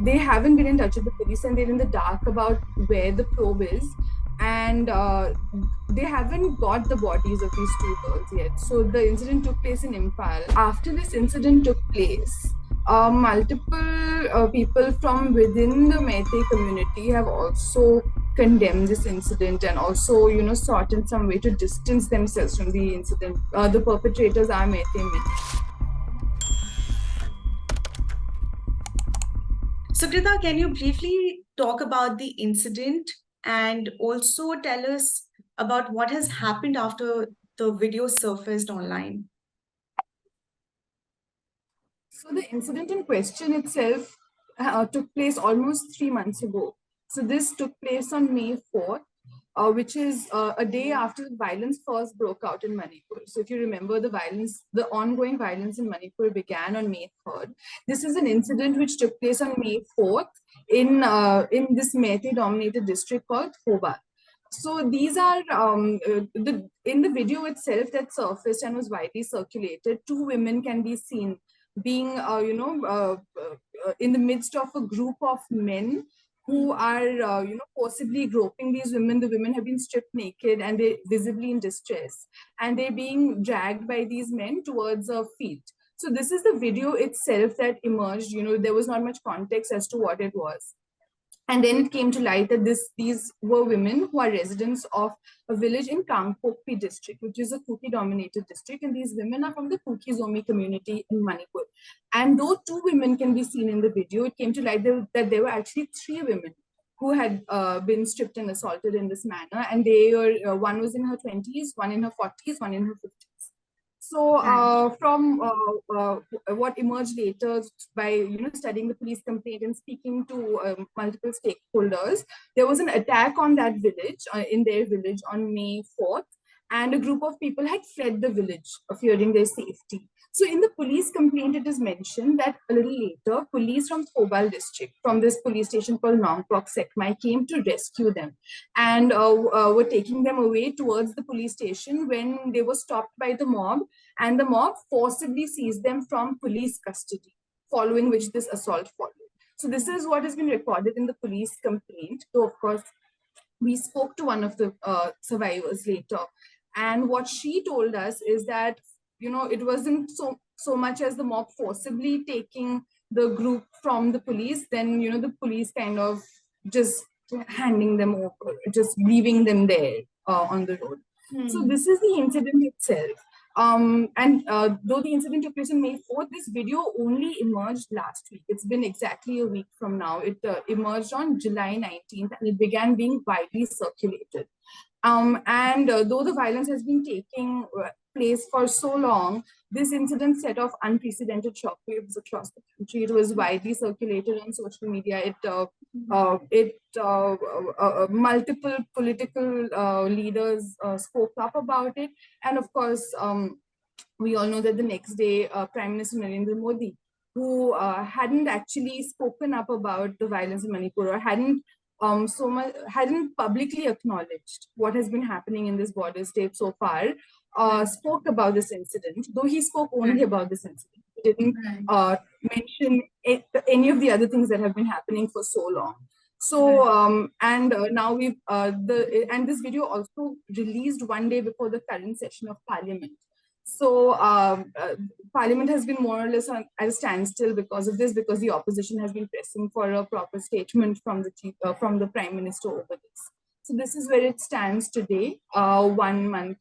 they haven't been in touch with the police, and they're in the dark about where the probe is, and they haven't got the bodies of these two girls yet. So the incident took place in Impal. After this incident took place, multiple people from within the Meitei community have also condemned this incident, and also, sought in some way to distance themselves from the incident. The perpetrators are Meitei men. Sukrita, can you briefly talk about the incident and also tell us about what has happened after the video surfaced online? So the incident in question itself took place almost 3 months ago. So this took place on May 4th, which is a day after the violence first broke out in Manipur. So if you remember, the ongoing violence in Manipur began on May 3rd. This is an incident which took place on May 4th in this Meitei-dominated district called Thoba. So these are in the video itself that surfaced and was widely circulated. Two women can be seen being, in the midst of a group of men who are, forcibly groping these women. The women have been stripped naked and they're visibly in distress, and they're being dragged by these men towards a field. So this is the video itself that emerged. There was not much context as to what it was. And then it came to light that these were women who are residents of a village in Kangpokpi district, which is a Kuki-dominated district. And these women are from the Kuki-Zomi community in Manipur. And though two women can be seen in the video, it came to light that there were actually three women who had been stripped and assaulted in this manner. And they were, one was in her 20s, one in her 40s, one in her 50s. So from what emerged later by studying the police complaint and speaking to multiple stakeholders, there was an attack on that village, in their village on May 4th, and a group of people had fled the village, fearing their safety. So in the police complaint, it is mentioned that a little later, police from Thobal district, from this police station called Nongpok Sekmai, came to rescue them and were taking them away towards the police station when they were stopped by the mob, and the mob forcibly seized them from police custody, following which this assault followed. So this is what has been recorded in the police complaint. So of course, we spoke to one of the survivors later, and what she told us is that it wasn't so much as the mob forcibly taking the group from the police, then the police kind of just handing them over, just leaving them there on the road. So this is the incident itself. And though the incident took place on May 4th, this video only emerged last week. It's been exactly a week from now. It emerged on July 19th, and it began being widely circulated. And though the violence has been taking place for so long, this incident set off unprecedented shockwaves across the country. It was widely circulated on social media. Multiple political leaders spoke up about it, and of course, we all know that the next day, Prime Minister Narendra Modi, who hadn't actually spoken up about the violence in Manipur, or hadn't publicly acknowledged what has been happening in this border state so far, spoke about this incident, though he spoke only about this incident. He didn't mention any of the other things that have been happening for so long. So, now and this video also released one day before the current session of Parliament. So Parliament has been more or less at a standstill because of this, because the opposition has been pressing for a proper statement from the Prime Minister over this. So this is where it stands today, 1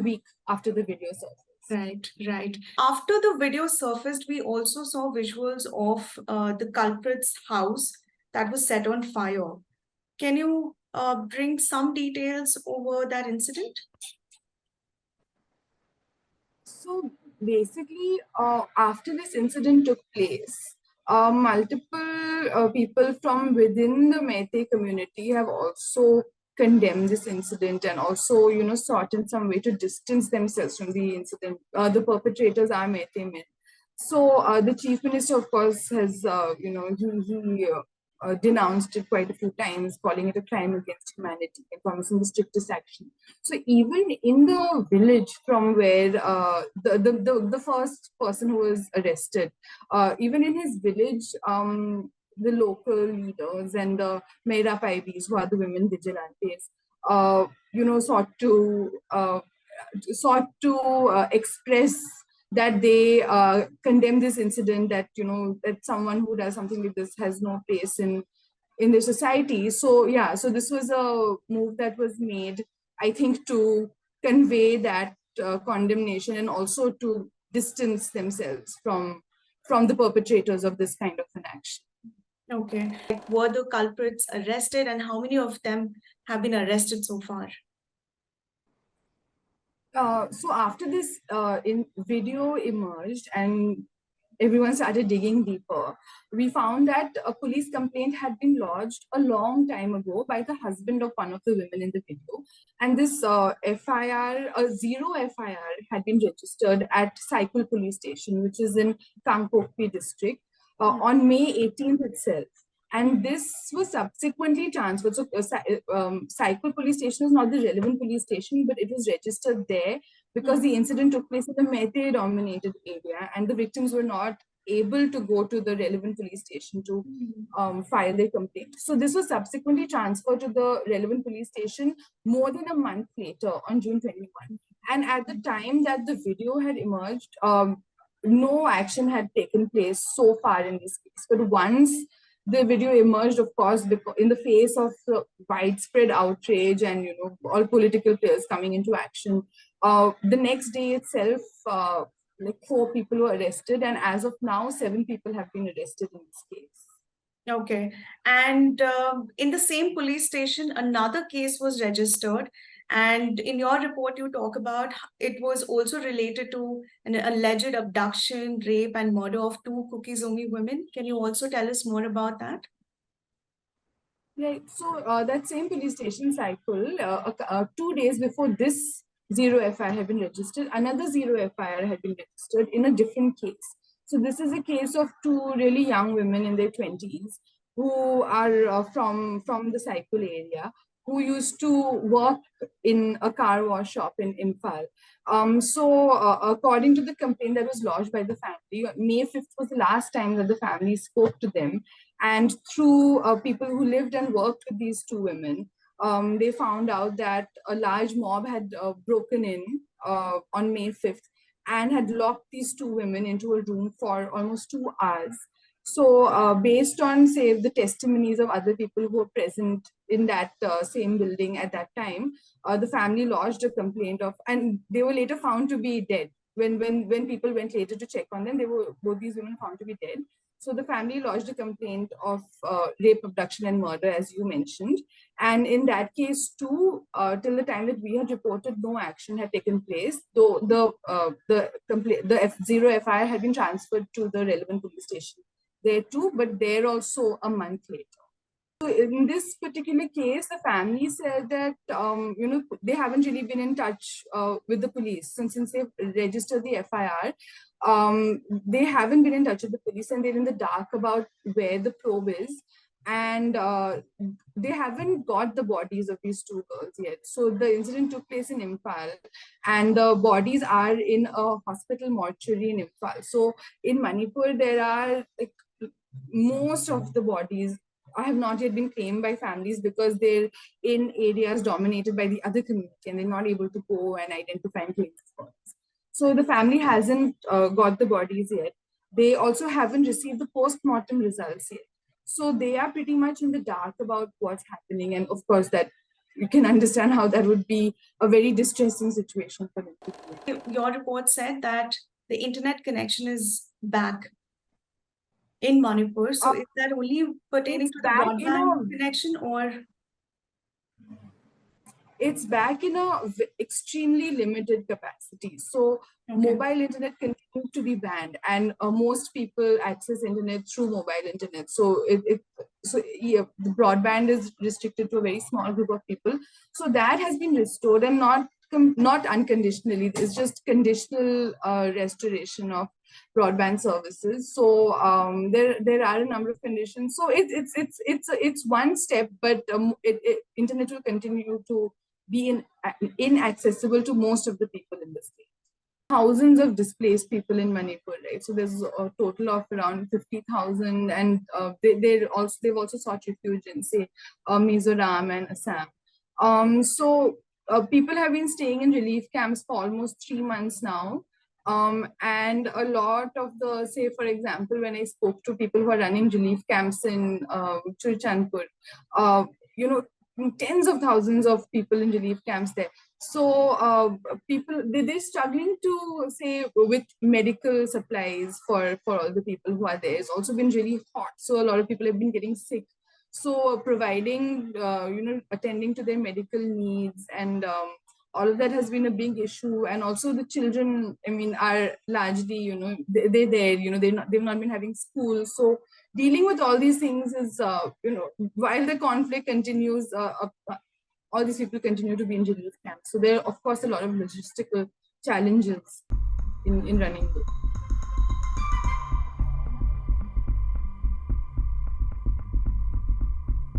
week after the video surfaced. Right. After the video surfaced, we also saw visuals of the culprit's house that was set on fire. Can you bring some details over that incident? So basically, after this incident took place, multiple people from within the Meitei community have also condemned this incident, and also, sought in some way to distance themselves from the incident. The perpetrators are Meitei men. So the Chief Minister, of course, has, denounced it quite a few times, calling it a crime against humanity and promising the strictest action. So even in the village from where the first person who was arrested, even in his village, the local leaders and the Mera Paibis, who are the women vigilantes, sought to express that they condemn this incident, that that someone who does something like this has no place in the society. So yeah, so this was a move that was made, I think, to convey that condemnation and also to distance themselves from the perpetrators of this kind of an action. Okay. Were the culprits arrested, and how many of them have been arrested so far? So after this video emerged and everyone started digging deeper, we found that a police complaint had been lodged a long time ago by the husband of one of the women in the video. And this FIR, a zero FIR, had been registered at Saikul police station, which is in Kangpokpi district, on May 18th itself. And this was subsequently transferred. So Saikul police station is not the relevant police station, but it was registered there because the incident took place in a Meitei dominated area and the victims were not able to go to the relevant police station to file their complaint. So this was subsequently transferred to the relevant police station more than a month later on June 21. And at the time that the video had emerged, no action had taken place so far in this case. But once the video emerged, of course, in the face of widespread outrage and all political players coming into action, the next day itself, like 4 people were arrested, and as of now, 7 people have been arrested in this case. Okay. And in the same police station, another case was registered. And in your report, you talk about it was also related to an alleged abduction, rape, and murder of 2 Kukizomi women. Can you also tell us more about that? Right. So that same police station cycle, 2 days before this zero FIR had been registered, another zero FIR had been registered in a different case. So this is a case of 2 really young women in their 20s who are from the Saikul area, who used to work in a car wash shop in Imphal. According to the complaint that was lodged by the family, May 5th was the last time that the family spoke to them. And through people who lived and worked with these 2 women, they found out that a large mob had broken in on May 5th and had locked these 2 women into a room for almost 2 hours. So based on, say, the testimonies of other people who were present in that same building at that time, the family lodged a complaint and they were later found to be dead. When people went later to check on them, both these women found to be dead. So the family lodged a complaint of rape, abduction, and murder, as you mentioned. And in that case too, till the time that we had reported, no action had taken place, though the zero FIR had been transferred to the relevant police station there too, but there also a month later. So in this particular case, the family said that they haven't really been in touch with the police since they've registered the FIR. They haven't been in touch with the police, and they're in the dark about where the probe is, and they haven't got the bodies of these 2 girls yet. So the incident took place in Imphal, and the bodies are in a hospital mortuary in Imphal. So in Manipur, there are most of the bodies have not yet been claimed by families because they're in areas dominated by the other community and they're not able to go and identify and claim the bodies. So the family hasn't got the bodies yet. They also haven't received the post-mortem results yet. So they are pretty much in the dark about what's happening. And of course, that you can understand how that would be a very distressing situation for them. Your report said that the internet connection is back in Manipur. So is that only pertaining to the broadband connection, or? It's back in a extremely limited capacity. So mobile internet continues to be banned, and most people access internet through mobile internet. So the broadband is restricted to a very small group of people. So that has been restored, and not unconditionally. It's just conditional restoration of broadband services. So there are a number of conditions. So it's one step, but internet will continue to be inaccessible to most of the people in the state. Thousands of displaced people in Manipur, right? So there's a total of around 50,000, and they've also sought refuge in, say, Mizoram and Assam. People have been staying in relief camps for almost 3 months now. And a lot of the, say, for example, when I spoke to people who are running relief camps in Churchandpur, you know, tens of thousands of people in relief camps there. So people, they're struggling to, say, with medical supplies for all the people who are there. It's also been really hot, so a lot of people have been getting sick. So providing, attending to their medical needs and all of that has been a big issue. And also the children, I mean, are largely, they're there, they've not been having school. So dealing with all these things is, while the conflict continues, all these people continue to be in relief camps. So there are, of course, a lot of logistical challenges in running this.